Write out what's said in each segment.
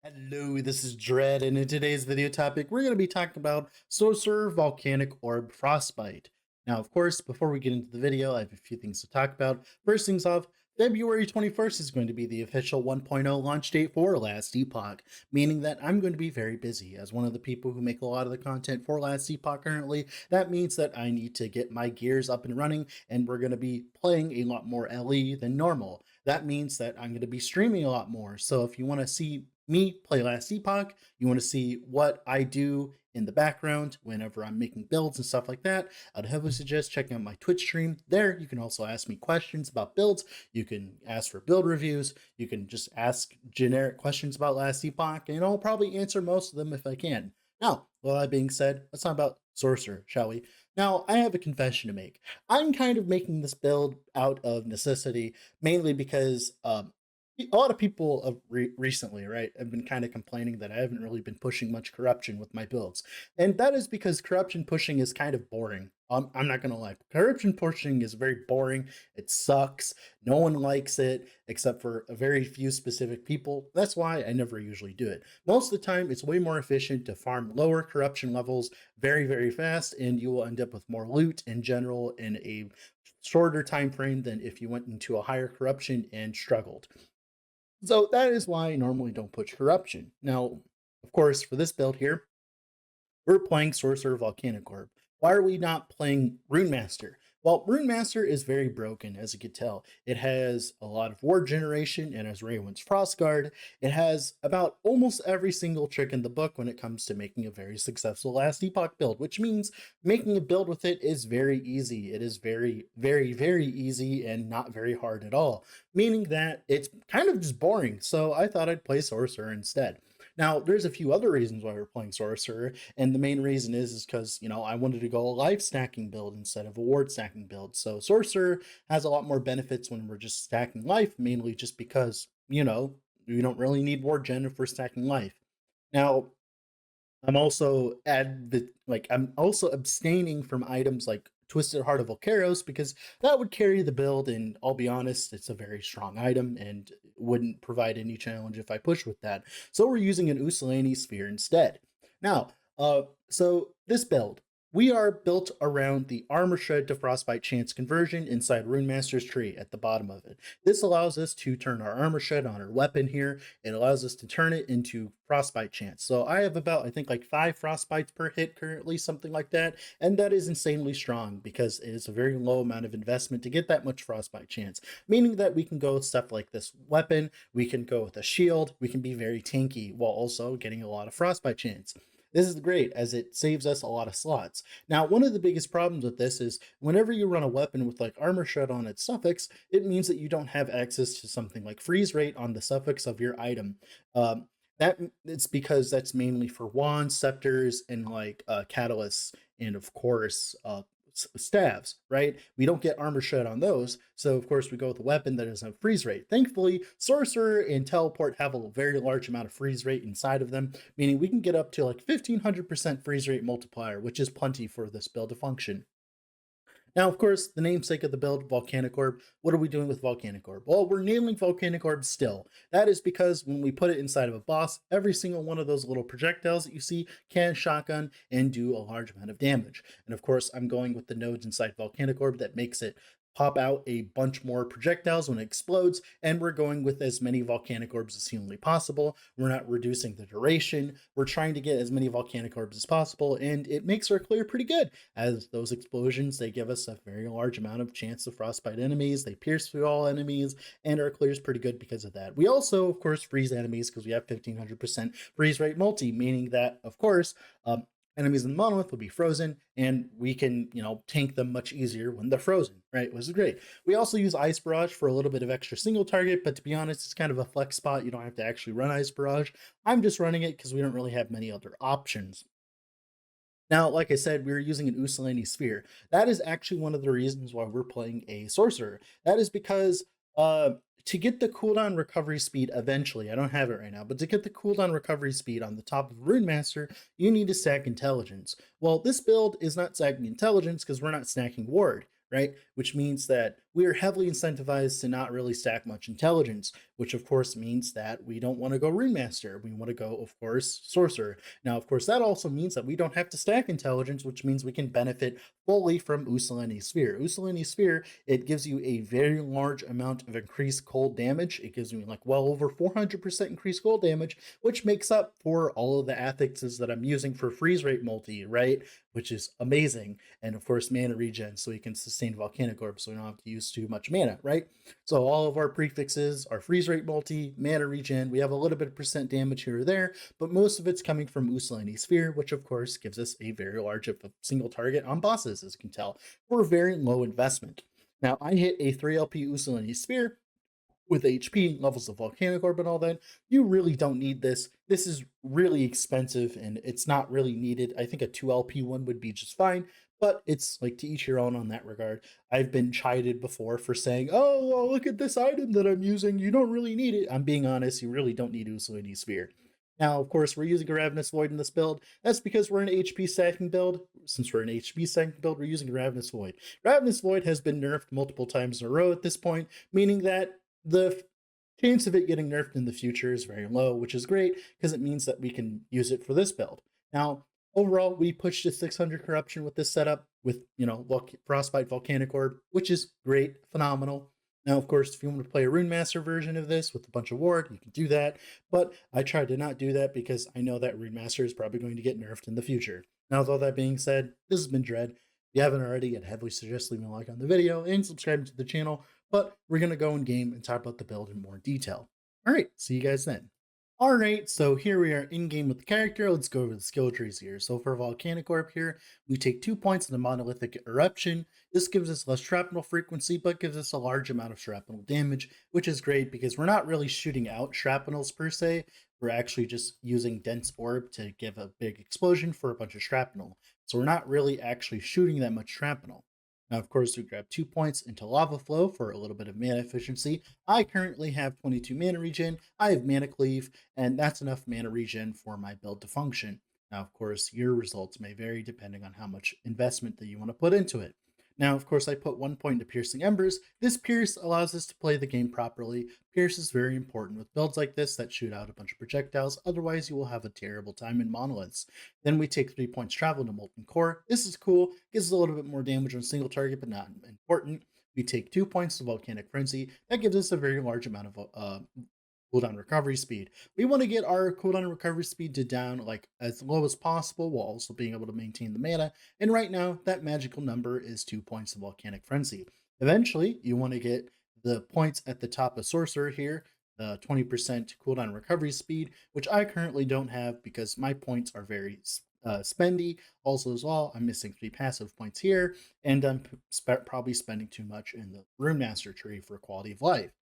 Hello, this is Dread, and in today's video topic, we're going to be talking about Sorcerer Volcanic Orb Frostbite. Now, of course, before we get into the video, I have a few things to talk about. First things off, February 21st is going to be the official 1.0 launch date for Last Epoch, meaning that I'm going to be very busy. As one of the people who make a lot of the content for Last Epoch currently, that means that I need to get my gears up and running, and we're going to be playing a lot more LE than normal. That means that I'm going to be streaming a lot more. So if you want to see me play Last Epoch, you want to see what I do in the background whenever I'm making builds and stuff like that, I'd heavily suggest checking out my Twitch stream. There, you can also ask me questions about builds. You can ask for build reviews. You can just ask generic questions about Last Epoch, and I'll probably answer most of them if I can. Now, with that being said, let's talk about Sorcerer, shall we? Now, I have a confession to make. I'm kind of making this build out of necessity, mainly because a lot of people of recently, right, have been kind of complaining that I haven't really been pushing much corruption with my builds. And that is because corruption pushing is kind of boring. I'm not going to lie. Corruption pushing is very boring. It sucks. No one likes it except for a very few specific people. That's why I never usually do it. Most of the time, it's way more efficient to farm lower corruption levels very, very fast, and you will end up with more loot in general in a shorter time frame than if you went into a higher corruption and struggled. So that is why I normally don't push corruption. Now, of course, for this build here, we're playing Sorcerer Volcanic Orb. Why are we not playing Runemaster? Well, Runemaster is very broken, as you can tell. It has a lot of ward generation, and as Raywind's Frost Guard, it has about almost every single trick in the book when it comes to making a very successful Last Epoch build, which means making a build with it is very easy. It is very, very, very easy and not very hard at all, meaning that it's kind of just boring. So I thought I'd play Sorcerer instead. Now, there's a few other reasons why we're playing Sorcerer, and the main reason is because, I wanted to go a life stacking build instead of a ward stacking build. So Sorcerer has a lot more benefits when we're just stacking life, mainly just because, we don't really need ward gen if we're stacking life. Now, I'm also abstaining from items like Twisted Heart of Volcaros because that would carry the build, and I'll be honest, it's a very strong item and wouldn't provide any challenge if I push with that. So we're using an Usulani Sphere instead. Now, so this build, we are built around the Armor Shred to Frostbite Chance conversion inside Runemaster's tree at the bottom of it. This allows us to turn our Armor Shred on our weapon here. It allows us to turn it into Frostbite Chance. So I have about, I think, like 5 Frostbites per hit currently, something like that. And that is insanely strong because it is a very low amount of investment to get that much Frostbite Chance, meaning that we can go with stuff like this weapon, we can go with a shield, we can be very tanky while also getting a lot of Frostbite Chance. This is great as it saves us a lot of slots. Now, one of the biggest problems with this is whenever you run a weapon with like Armor Shred on its suffix, it means that you don't have access to something like freeze rate on the suffix of your item. That it's because that's mainly for wands, scepters, and like catalysts, and of course staves, right? We don't get Armor Shred on those, so of course we go with a weapon that doesn't have freeze rate. Thankfully, Sorcerer and Teleport have a very large amount of freeze rate inside of them, meaning we can get up to like 1500% freeze rate multiplier, which is plenty for this build to function. Now, of course, the namesake of the build, Volcanic Orb. What are we doing with Volcanic Orb? Well, we're nailing Volcanic Orb still. That is because when we put it inside of a boss, every single one of those little projectiles that you see can shotgun and do a large amount of damage. And of course, I'm going with the nodes inside Volcanic Orb that makes it pop out a bunch more projectiles when it explodes, and we're going with as many volcanic orbs as humanly possible. We're not reducing the duration. We're trying to get as many volcanic orbs as possible, and it makes our clear pretty good, as those explosions, they give us a very large amount of chance to frostbite enemies. They pierce through all enemies, and our clear is pretty good because of that. We also, of course, freeze enemies because we have 1500% freeze rate multi, meaning that, of course, enemies in the monolith will be frozen, and we can, tank them much easier when they're frozen, right? Which is great. We also use Ice Barrage for a little bit of extra single target, but to be honest, it's kind of a flex spot. You don't have to actually run Ice Barrage. I'm just running it because we don't really have many other options. Now, like I said, we were using an Usulani Sphere. That is actually one of the reasons why we're playing a Sorcerer. That is because to get the cooldown recovery speed eventually, I don't have it right now, but to get the cooldown recovery speed on the top of Runemaster, you need to stack intelligence. Well, this build is not stacking intelligence because we're not stacking ward, right? Which means that we are heavily incentivized to not really stack much intelligence, which of course means that we don't want to go Runemaster. We want to go, of course, Sorcerer. Now, of course, that also means that we don't have to stack intelligence, which means we can benefit fully from Usulani Sphere. Usulani Sphere, it gives you a very large amount of increased cold damage. It gives me like well over 400% increased cold damage, which makes up for all of the affixes that I'm using for freeze rate multi, right? Which is amazing. And of course, mana regen, so you can sustain Volcanic Orb, so we don't have to use too much mana, right? So all of our prefixes are freeze rate multi, mana regen. We have a little bit of percent damage here or there, but most of it's coming from Usulani Sphere, which of course gives us a very large single target on bosses, as you can tell, for very low investment. Now, I hit a 3 LP Usulani Sphere with HP, levels of Volcanic Orb and all that. You really don't need this. This is really expensive and it's not really needed. I think a 2 LP one would be just fine, but it's like to each your own on that regard. I've been chided before for saying, oh, well, look at this item that I'm using. You don't really need it. I'm being honest, you really don't need Usulini Sphere. Now, of course, we're using a Ravenous Void in this build. That's because we're an HP stacking build. Since we're an HP stacking build, we're using a Ravenous Void. Ravenous Void has been nerfed multiple times in a row at this point, meaning that the chance of it getting nerfed in the future is very low, which is great because it means that we can use it for this build. Now, overall, we pushed to 600 corruption with this setup with, Frostbite Volcanic Orb, which is great, phenomenal. Now, of course, if you want to play a Runemaster version of this with a bunch of ward, you can do that. But I tried to not do that because I know that Runemaster is probably going to get nerfed in the future. Now, with all that being said, this has been Dread. If you haven't already, I'd heavily suggest leaving a like on the video and subscribing to the channel. But we're going to go in game and talk about the build in more detail. All right, see you guys then. All right, so here we are in game with the character. Let's go over the skill trees here. So for Volcanic Orb here, we take 2 points in the Monolithic Eruption. This gives us less shrapnel frequency, but gives us a large amount of shrapnel damage, which is great because we're not really shooting out shrapnels per se. We're actually just using Dense Orb to give a big explosion for a bunch of shrapnel. So we're not really actually shooting that much shrapnel. Now, of course, we grab 2 points into Lava Flow for a little bit of mana efficiency. I currently have 22 mana regen. I have Mana Cleave, and that's enough mana regen for my build to function. Now, of course, your results may vary depending on how much investment that you want to put into it. Now, of course, I put 1 point into Piercing Embers. This Pierce allows us to play the game properly. Pierce is very important with builds like this that shoot out a bunch of projectiles, otherwise you will have a terrible time in monoliths. Then we take 3 points travel to Molten Core. This is cool, gives us a little bit more damage on a single target, but not important. We take 2 points to Volcanic Frenzy. That gives us a very large amount of cooldown recovery speed. We want to get our cooldown recovery speed to down like as low as possible while also being able to maintain the mana. And right now, that magical number is 2 points of Volcanic Frenzy. Eventually, you want to get the points at the top of Sorcerer here, the 20% cooldown recovery speed, which I currently don't have because my points are very spendy. Also, as well, I'm missing 3 passive points here, and I'm probably spending too much in the Runemaster tree for quality of life.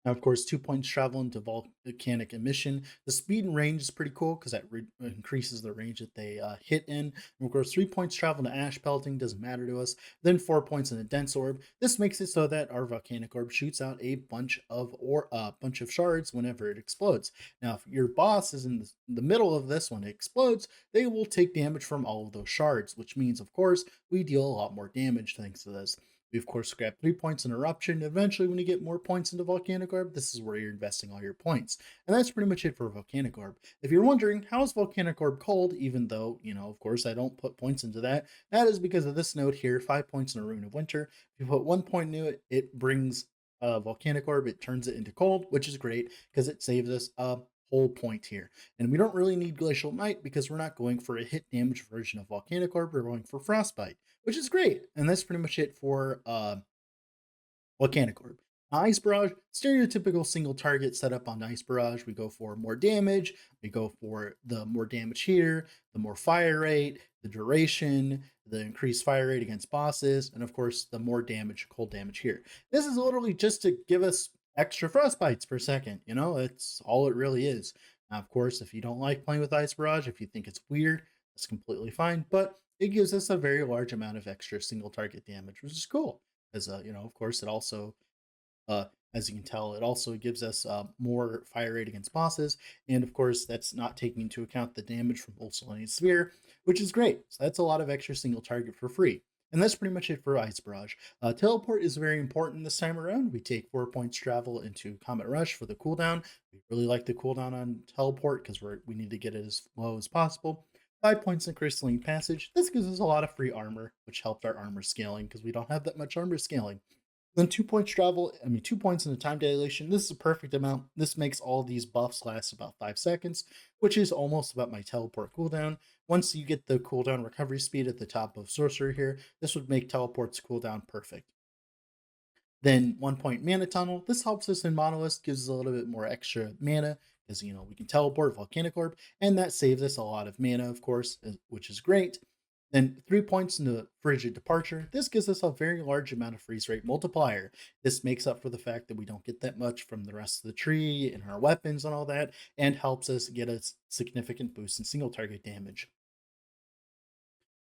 Now, of course, 2 points travel into volcanic emission. The speed and range is pretty cool because that increases the range that they hit in. And of course, 3 points travel to ash pelting, doesn't matter to us. Then 4 points in a dense orb. This makes it so that our volcanic orb shoots out a bunch of shards whenever it explodes. Now, if your boss is in the middle of this when it explodes, they will take damage from all of those shards, which means, of course, we deal a lot more damage thanks to this. We, of course, grab 3 points in Eruption. Eventually, when you get more points into Volcanic Orb, this is where you're investing all your points. And that's pretty much it for Volcanic Orb. If you're wondering, how is Volcanic Orb cold, even though, of course, I don't put points into that, that is because of this note here, 5 points in a Rune of Winter. If you put 1 point into it, it brings Volcanic Orb, it turns it into cold, which is great because it saves us a whole point here. And we don't really need Glacial Might because we're not going for a hit damage version of Volcanic Orb, we're going for Frostbite, which is great. And that's pretty much it for Volcanic Orb. Ice Barrage, stereotypical single target setup on Ice Barrage. We go for more damage, we go for the more damage here, the more fire rate, the duration, the increased fire rate against bosses, and of course, the more damage, cold damage here. This is literally just to give us extra frostbites per second. It's all it really is. Now, of course, if you don't like playing with Ice Barrage, if you think it's weird, that's completely fine. But it gives us a very large amount of extra single target damage, which is cool. As of course, it also, as you can tell, it also gives us more fire rate against bosses, and of course, that's not taking into account the damage from Volcanic Sphere, which is great. So that's a lot of extra single target for free. And that's pretty much it for Ice Barrage. Teleport is very important this time around. We take 4 points travel into Comet Rush for the cooldown. We really like the cooldown on Teleport because we need to get it as low as possible. 5 points in Crystalline Passage. This gives us a lot of free armor, which helps our armor scaling because we don't have that much armor scaling. Then 2 points travel, 2 points in the time dilation. This is a perfect amount. This makes all these buffs last about 5 seconds, which is almost about my teleport cooldown. Once you get the cooldown recovery speed at the top of Sorcerer here, this would make teleport's cooldown perfect. Then 1 point mana tunnel. This helps us in Monolith, gives us a little bit more extra mana because we can teleport Volcanic Orb, and that saves us a lot of mana, of course, which is great. Then 3 points into Frigid Departure. This gives us a very large amount of freeze rate multiplier. This makes up for the fact that we don't get that much from the rest of the tree and our weapons and all that, and helps us get a significant boost in single target damage.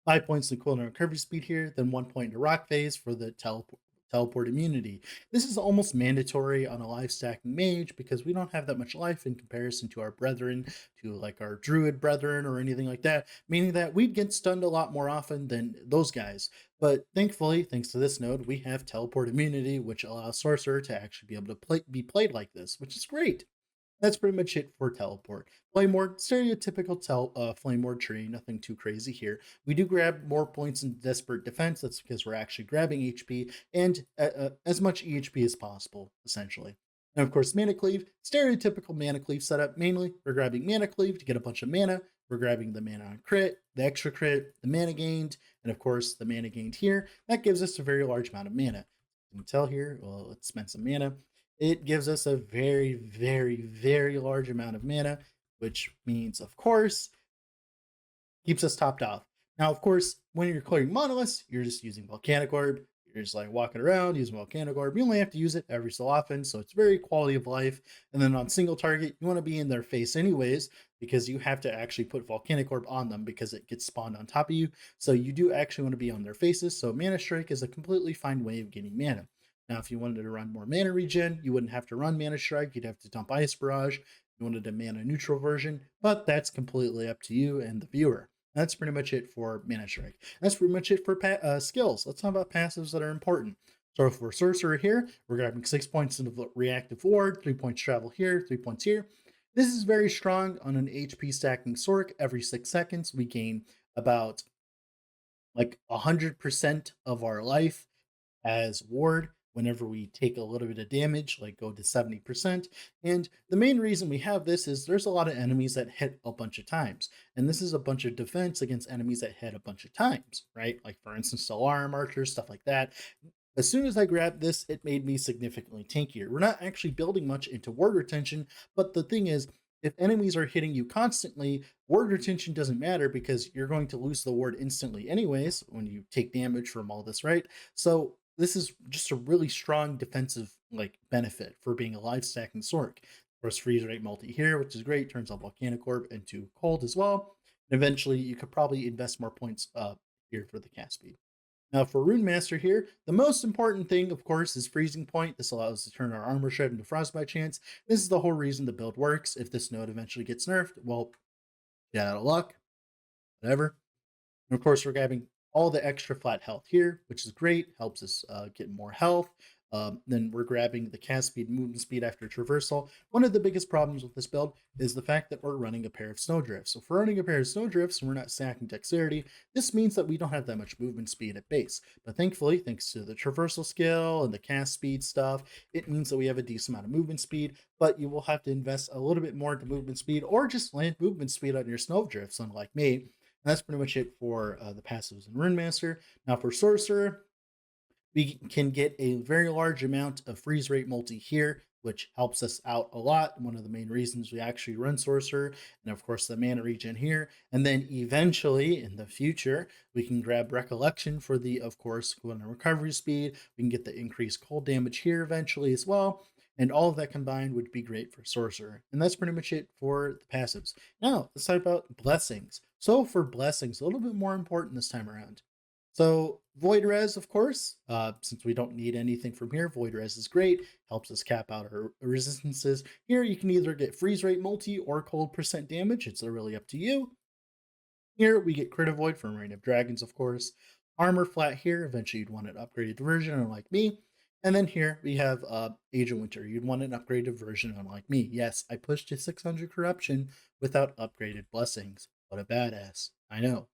5 points in cooldown recovery speed here, then 1 point into Rock Phase for the teleport immunity. This is almost mandatory on a life stacking mage because we don't have that much life in comparison to our brethren, to like our druid brethren or anything like that, meaning that we'd get stunned a lot more often than those guys. But thankfully, thanks to this node, we have teleport immunity, which allows Sorcerer to actually be able to be played like this, which is great. That's pretty much it for teleport. Flame Ward, stereotypical Flame Ward tree, nothing too crazy here. We do grab more points in Desperate Defense. That's because we're actually grabbing HP and as much EHP as possible, essentially. And of course, Mana Cleave, stereotypical Mana Cleave setup. Mainly, we're grabbing Mana Cleave to get a bunch of mana. We're grabbing the mana on crit, the extra crit, the mana gained, and of course, the mana gained here. That gives us a very large amount of mana. You can tell here, well, let's spend some mana. It gives us a very, very, very large amount of mana, which means, of course, keeps us topped off. Now, of course, when you're clearing monoliths, you're just using Volcanic Orb. You're just like walking around using Volcanic Orb. You only have to use it every so often, so it's very quality of life. And then on single target, you want to be in their face anyways, because you have to actually put Volcanic Orb on them because it gets spawned on top of you. So you do actually want to be on their faces. So Mana Strike is a completely fine way of getting mana. Now, if you wanted to run more mana regen, you wouldn't have to run Mana Strike. You'd have to dump Ice Barrage. You wanted a mana neutral version, but that's completely up to you and the viewer. That's pretty much it for Mana Strike. That's pretty much it for skills. Let's talk about passives that are important. So for Sorcerer here, we're grabbing 6 points into Reactive Ward, 3 points travel here, 3 points here. This is very strong on an HP stacking Sorc. Every 6 seconds, we gain about like 100% of our life as ward whenever we take a little bit of damage, like go to 70%. And the main reason we have this is there's a lot of enemies that hit a bunch of times. And this is a bunch of defense against enemies that hit a bunch of times, right? Like for instance, alarm archers, stuff like that. As soon as I grabbed this, it made me significantly tankier. We're not actually building much into ward retention, but the thing is, if enemies are hitting you constantly, ward retention doesn't matter because you're going to lose the ward instantly anyways when you take damage from all this, right? So this is just a really strong defensive like benefit for being a life stacking Sorc. Of course, freeze rate multi here, which is great, turns out Volcanic Orb into cold as well. And eventually you could probably invest more points here for the cast speed. Now for Runemaster here, the most important thing, of course, is Freezing Point. This allows us to turn our Armor Shred into Frostbite Chance. This is the whole reason the build works. If this node eventually gets nerfed, well, get out of luck, whatever. And of course, we're grabbing all the extra flat health here, which is great, helps us get more health. Then we're grabbing the cast speed, movement speed after traversal. One of the biggest problems with this build is the fact that we're running a pair of snowdrifts. So if we're running a pair of snowdrifts and we're not stacking dexterity, this means that we don't have that much movement speed at base. But thankfully, thanks to the traversal skill and the cast speed stuff, it means that we have a decent amount of movement speed, but you will have to invest a little bit more into movement speed or just land movement speed on your snowdrifts, unlike me. And that's pretty much it for the passives in Runemaster. Now for Sorcerer, we can get a very large amount of freeze rate multi here, which helps us out a lot. One of the main reasons we actually run Sorcerer, and of course the mana regen here. And then eventually in the future, we can grab Recollection for the, of course, cooldown recovery speed. We can get the increased cold damage here eventually as well. And all of that combined would be great for Sorcerer. And that's pretty much it for the passives. Now, let's talk about blessings. So for blessings, a little bit more important this time around. So Void Res, of course, since we don't need anything from here, Void Res is great, helps us cap out our resistances. Here you can either get freeze rate multi or cold percent damage. It's really up to you. Here we get Crit Avoid from Reign of Dragons, of course. armor flat here. Eventually, you'd want an upgraded version, unlike me. And then here we have Age of Winter. You'd want an upgraded version, unlike me. Yes, I pushed to 600 corruption without upgraded blessings. What a badass. I know.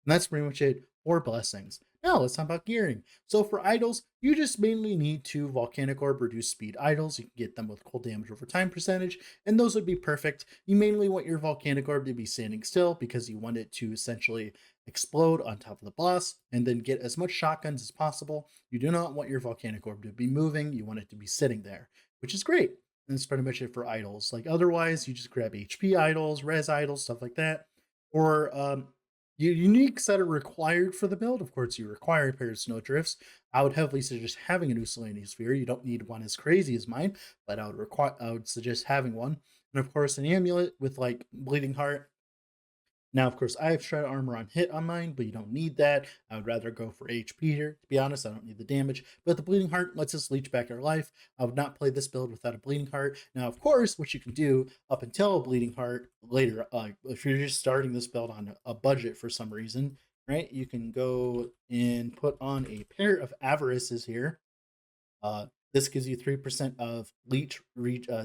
And that's pretty much it for blessings. Now let's talk about gearing. So for idols, you just mainly need 2 Volcanic Orb reduced speed idols. You can get them with cold damage over time percentage, and those would be perfect. You mainly want your Volcanic Orb to be standing still because you want it to essentially explode on top of the boss and then get as much shotguns as possible. You do not want your Volcanic Orb to be moving. You want it to be sitting there, which is great. And that's pretty much it for idols. Like otherwise, you just grab HP idols, res idols, stuff like that. Or uniques that are required for the build. Of course, you require a pair of snowdrifts. I would heavily suggest having a Uslaney sphere. You don't need one as crazy as mine, but I would suggest having one. And of course, an amulet with like bleeding heart. Now, of course, I have shred armor on hit on mine, but you don't need that. I would rather go for HP here. To be honest, I don't need the damage. But the bleeding heart lets us leech back our life. I would not play this build without a bleeding heart. Now, of course, what you can do up until a bleeding heart later, if you're just starting this build on a budget for some reason, right? You can go and put on a pair of avarices here. This gives you 3% of leech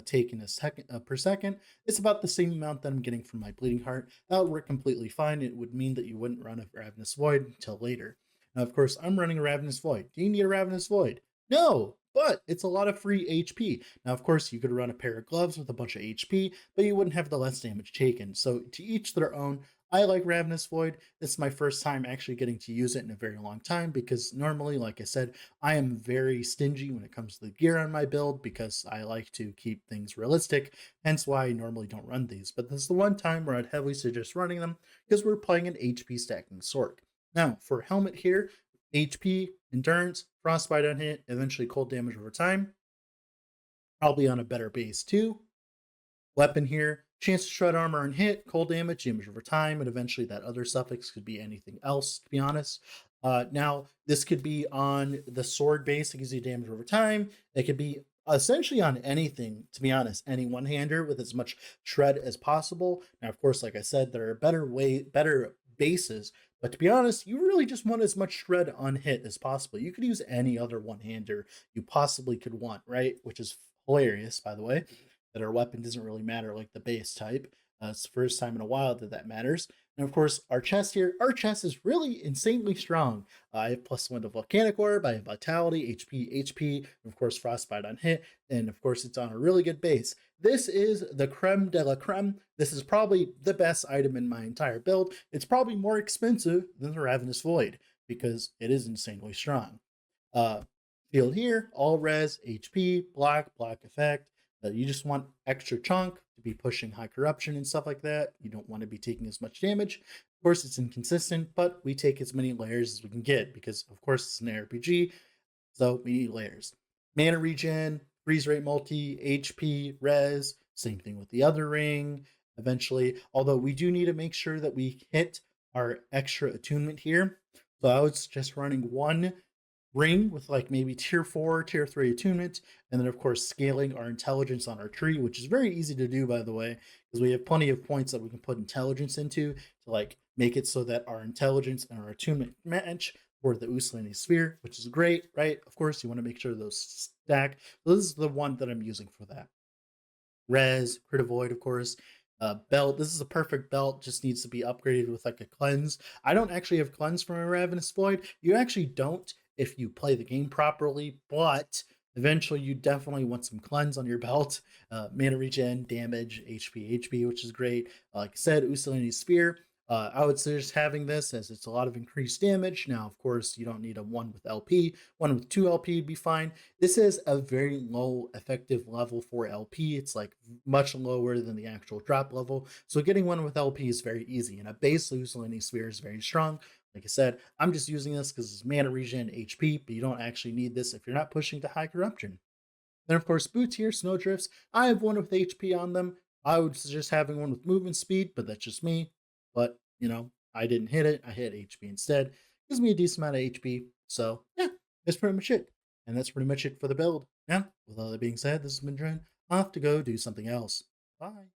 taken per second. It's about the same amount that I'm getting from my bleeding heart. That would work completely fine. It would mean that you wouldn't run a ravenous void until later. Now, of course, I'm running a ravenous void. Do you need a ravenous void? No, but it's a lot of free HP. Now, of course, you could run a pair of gloves with a bunch of HP, but you wouldn't have the less damage taken. So to each their own. I like Ravenous Void. This is my first time actually getting to use it in a very long time because normally, like I said, I am very stingy when it comes to the gear on my build because I like to keep things realistic, hence why I normally don't run these. But this is the one time where I'd heavily suggest running them because we're playing an HP stacking sort. Now, for helmet here, HP, endurance, frostbite on hit, eventually cold damage over time, probably on a better base too. Weapon here, chance to shred armor and hit, cold damage, damage over time, and eventually that other suffix could be anything else, to be honest. Now, this could be on the sword base, it gives you damage over time. It could be essentially on anything, to be honest, any one-hander with as much shred as possible. Now, of course, like I said, there are better bases, but to be honest, you really just want as much shred on hit as possible. You could use any other one-hander you possibly could want, right? Which is hilarious, by the way, that our weapon doesn't really matter like the base type. It's the first time in a while that matters. And of course, our chest here, our chest is really insanely strong. I have +1 to Volcanic Orb, I have Vitality, HP, and of course Frostbite on hit, and of course it's on a really good base. This is the creme de la creme. This is probably the best item in my entire build. It's probably more expensive than the Ravenous Void because it is insanely strong. Uh, Field here, all res, HP, block effect. You just want extra chunk to be pushing high corruption and stuff like that. You don't want to be taking as much damage. Of course, it's inconsistent, but we take as many layers as we can get because, of course, it's an RPG, so we need layers. Mana regen, freeze rate multi, HP, res, same thing with the other ring, eventually. Although we do need to make sure that we hit our extra attunement here. So I would suggest running one ring with like maybe tier 4, tier 3 attunement, and then of course scaling our intelligence on our tree, which is very easy to do, by the way, because we have plenty of points that we can put intelligence into to like make it so that our intelligence and our attunement match for the Uslaney sphere, which is great, right? Of course, you want to make sure those stack. So this is the one that I'm using for that. Res, Crit Avoid, of course. Belt. This is a perfect belt. Just needs to be upgraded with like a cleanse. I don't actually have cleanse from a Ravenous Void. You actually don't if you play the game properly, but eventually you definitely want some cleanse on your belt. Mana regen, damage, HP, which is great. Like I said, Uslaney Sphere. I would suggest having this as it's a lot of increased damage. Now, of course, you don't need a 1 with LP. 1 with 2 LP would be fine. This is a very low effective level for LP. It's like much lower than the actual drop level. So getting 1 with LP is very easy. And a base Uslaney Sphere is very strong. Like I said, I'm just using this because it's mana regen, HP, but you don't actually need this if you're not pushing to high corruption. Then, of course, boots here, snowdrifts. I have one with HP on them. I would suggest having one with movement speed, but that's just me. But, you know, I didn't hit it. I hit HP instead. Gives me a decent amount of HP. So, yeah, that's pretty much it. And that's pretty much it for the build. Now, with all that being said, this has been Dren. Off to go do something else. Bye.